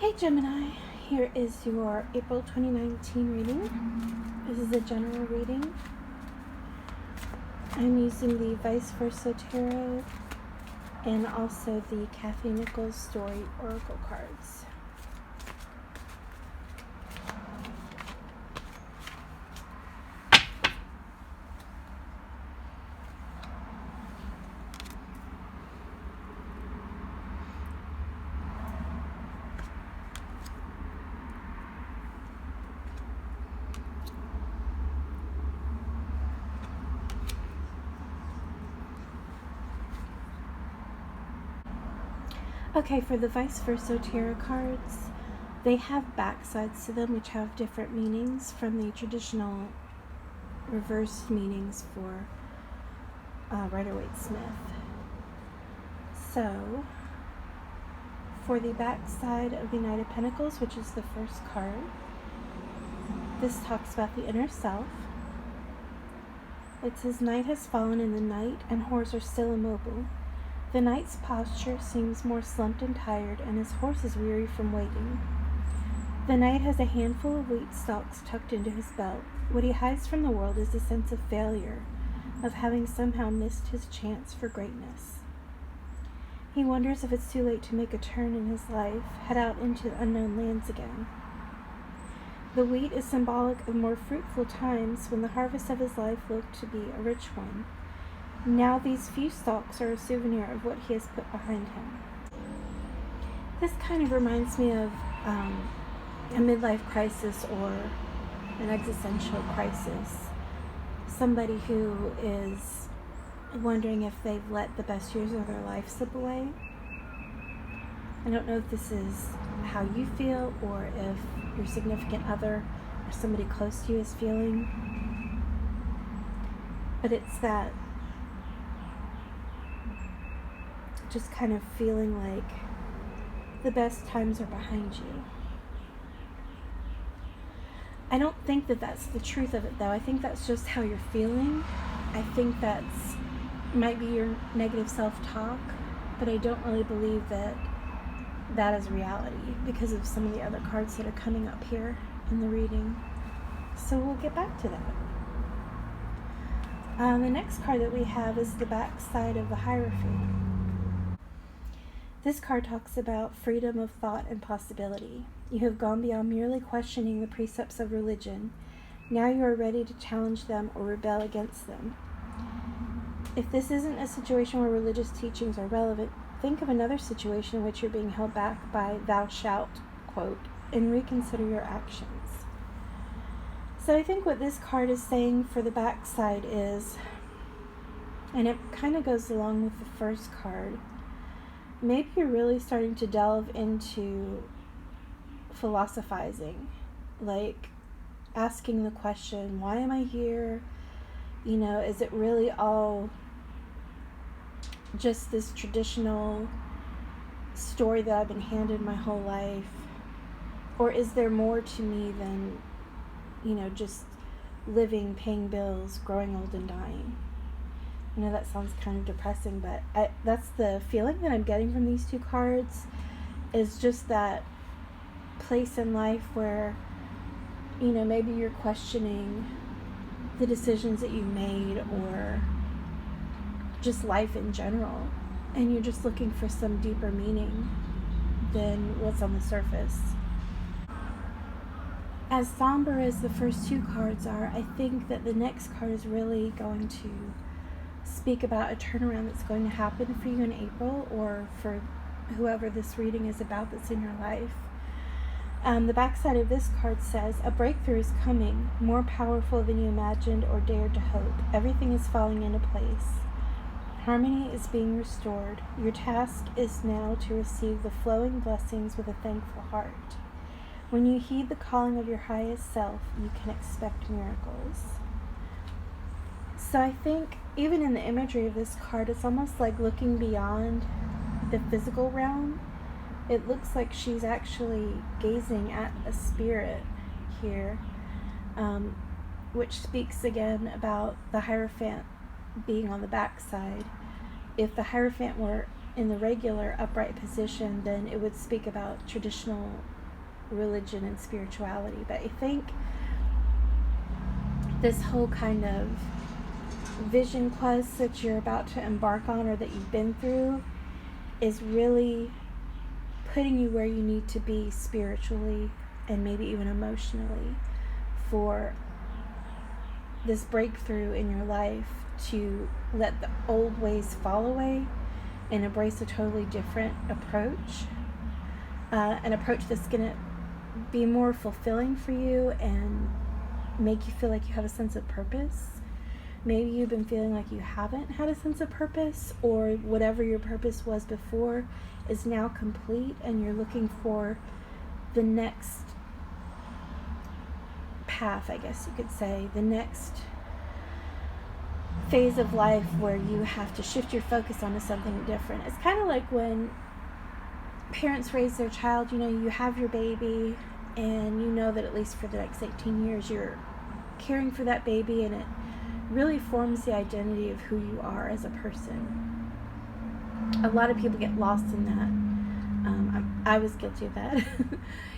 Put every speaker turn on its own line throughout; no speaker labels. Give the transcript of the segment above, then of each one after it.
Hey Gemini, here is your April 2019 reading. This is a general reading. I'm using the Vice Versa Tarot and also the Kathy Nichols Story Oracle cards. Okay, for the Vice Versa Tarot cards, they have backsides to them which have different meanings from the traditional reversed meanings for Rider-Waite-Smith. So, for the backside of the Knight of Pentacles, which is the first card, this talks about the inner self. It says, night has fallen in the night and horses are still immobile. The knight's posture seems more slumped and tired, and his horse is weary from waiting. The knight has a handful of wheat stalks tucked into his belt. What he hides from the world is a sense of failure, of having somehow missed his chance for greatness. He wonders if it's too late to make a turn in his life, head out into unknown lands again. The wheat is symbolic of more fruitful times when the harvest of his life looked to be a rich one. Now these few stalks are a souvenir of what he has put behind him. This kind of reminds me of a midlife crisis or an existential crisis. Somebody who is wondering if they've let the best years of their life slip away. I don't know if this is how you feel or if your significant other or somebody close to you is feeling. But it's that just kind of feeling like the best times are behind you. I don't think that that's the truth of it, though. I think that's just how you're feeling. I think that's might be your negative self-talk, but I don't really believe that that is reality because of some of the other cards that are coming up here in the reading. So we'll get back to that. The next card that we have is the back side of the Hierophant. This card talks about freedom of thought and possibility. You have gone beyond merely questioning the precepts of religion. Now you are ready to challenge them or rebel against them. If this isn't a situation where religious teachings are relevant, think of another situation in which you're being held back by thou shalt, quote, and reconsider your actions. So I think what this card is saying for the backside is, and it kind of goes along with the first card, maybe you're really starting to delve into philosophizing, like asking the question, why am I here? You know, is it really all just this traditional story that I've been handed my whole life? Or is there more to me than, you know, just living, paying bills, growing old and dying? I know that sounds kind of depressing, but that's the feeling that I'm getting from these two cards, is just that place in life where, you know, maybe you're questioning the decisions that you made or just life in general, and you're just looking for some deeper meaning than what's on the surface. As somber as the first two cards are, I think that the next card is really going to speak about a turnaround that's going to happen for you in April, or for whoever this reading is about that's in your life. The backside of this card says, a breakthrough is coming, more powerful than you imagined or dared to hope. Everything is falling into place. Harmony is being restored. Your task is now to receive the flowing blessings with a thankful heart. When you heed the calling of your highest self, you can expect miracles. So I think even in the imagery of this card, it's almost like looking beyond the physical realm. It looks like she's actually gazing at a spirit here, which speaks again about the Hierophant being on the backside. If the Hierophant were in the regular upright position, then it would speak about traditional religion and spirituality. But I think this whole kind of vision quest that you're about to embark on, or that you've been through, is really putting you where you need to be spiritually and maybe even emotionally for this breakthrough in your life, to let the old ways fall away and embrace a totally different approach, an approach that's going to be more fulfilling for you and make you feel like you have a sense of purpose. Maybe you've been feeling like you haven't had a sense of purpose, or whatever your purpose was before is now complete, and you're looking for the next path, I guess you could say, the next phase of life where you have to shift your focus onto something different. It's kind of like when parents raise their child. You have your baby, and you know that at least for the next 18 years you're caring for that baby, and it really forms the identity of who you are as a person. A lot of people get lost in that. I was guilty of that.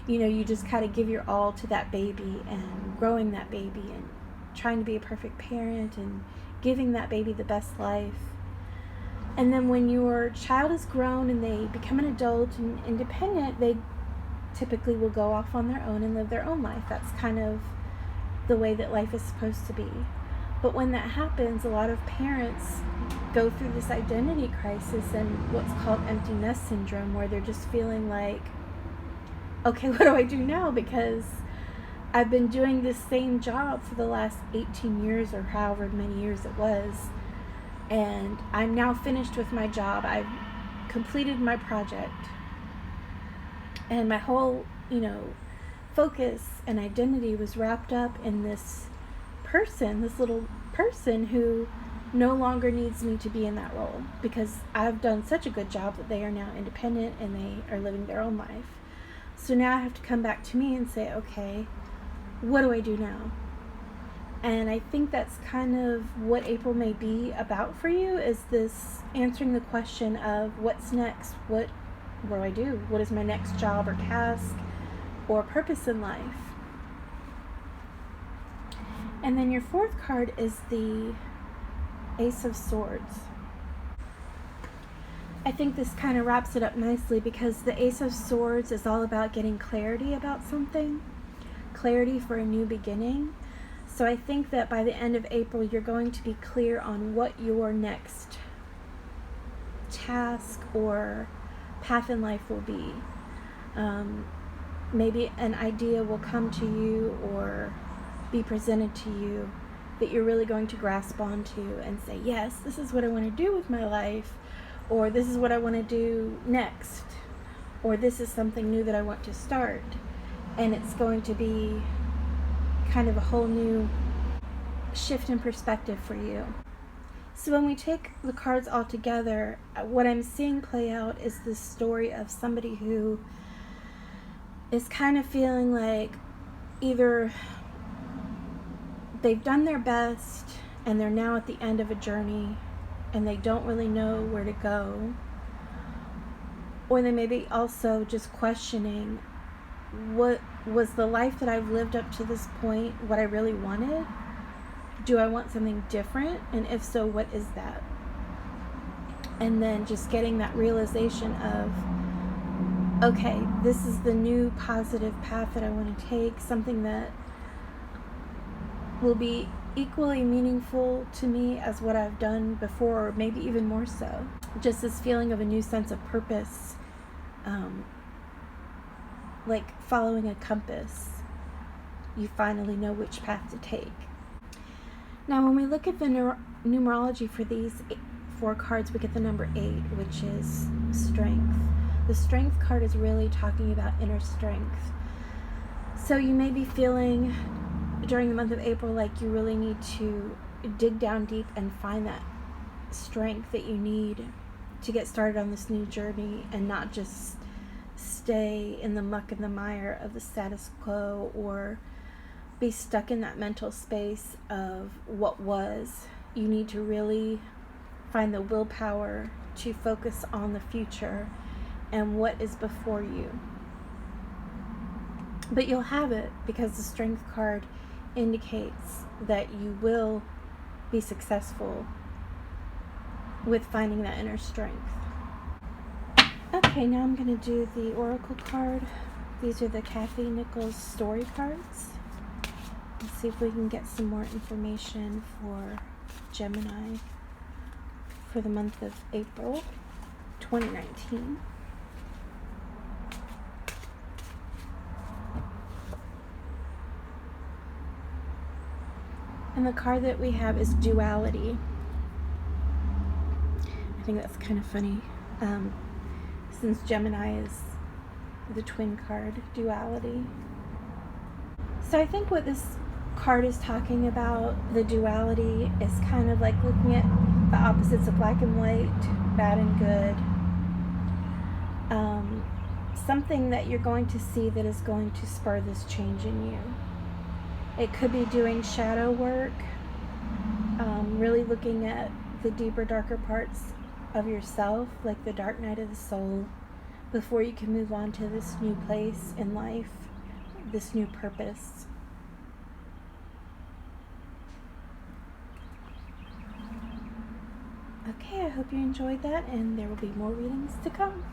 You just kind of give your all to that baby, and growing that baby, and trying to be a perfect parent, and giving that baby the best life. And then when your child is grown and they become an adult and independent, they typically will go off on their own and live their own life. That's kind of the way that life is supposed to be. But when that happens, a lot of parents go through this identity crisis and what's called empty nest syndrome, where they're just feeling like, okay, what do I do now? Because I've been doing this same job for the last 18 years or however many years it was, and I'm now finished with my job. I've completed my project, and my whole, focus and identity was wrapped up in this person, this little person who no longer needs me to be in that role, because I've done such a good job that they are now independent and they are living their own life. So now I have to come back to me and say, okay, what do I do now? And I think that's kind of what April may be about for you, is this answering the question of what's next? What do I do? What is my next job or task or purpose in life? And then your fourth card is the Ace of Swords. I think this kind of wraps it up nicely, because the Ace of Swords is all about getting clarity about something, clarity for a new beginning. So I think that by the end of April, you're going to be clear on what your next task or path in life will be. Maybe an idea will come to you or be presented to you that you're really going to grasp onto and say, yes, this is what I want to do with my life, or this is what I want to do next, or this is something new that I want to start. And it's going to be kind of a whole new shift in perspective for you. So when we take the cards all together, what I'm seeing play out is this story of somebody who is kind of feeling like either they've done their best and they're now at the end of a journey and they don't really know where to go, or they may be also just questioning, what was the life that I've lived up to this point what I really wanted? Do I want something different? And if so, what is that? And then just getting that realization of, okay, this is the new positive path that I want to take, something that will be equally meaningful to me as what I've done before, or maybe even more so. Just this feeling of a new sense of purpose, like following a compass. You finally know which path to take. Now, when we look at the numerology for these 4 cards, we get the number 8, which is strength. The strength card is really talking about inner strength. So you may be feeling during the month of April like you really need to dig down deep and find that strength that you need to get started on this new journey, and not just stay in the muck and the mire of the status quo, or be stuck in that mental space of what was. You need to really find the willpower to focus on the future and what is before you. But you'll have it because the Strength card indicates that you will be successful with finding that inner strength. Okay, now I'm going to do the Oracle card. These are the Kathy Nichols story cards. Let's see if we can get some more information for Gemini for the month of April 2019. And the card that we have is duality. I think that's kind of funny, since Gemini is the twin card, duality. So I think what this card is talking about, the duality, is kind of like looking at the opposites of black and white, bad and good. Something that you're going to see that is going to spur this change in you. It could be doing shadow work, really looking at the deeper, darker parts of yourself, like the dark night of the soul, before you can move on to this new place in life, this new purpose. Okay, I hope you enjoyed that, and there will be more readings to come.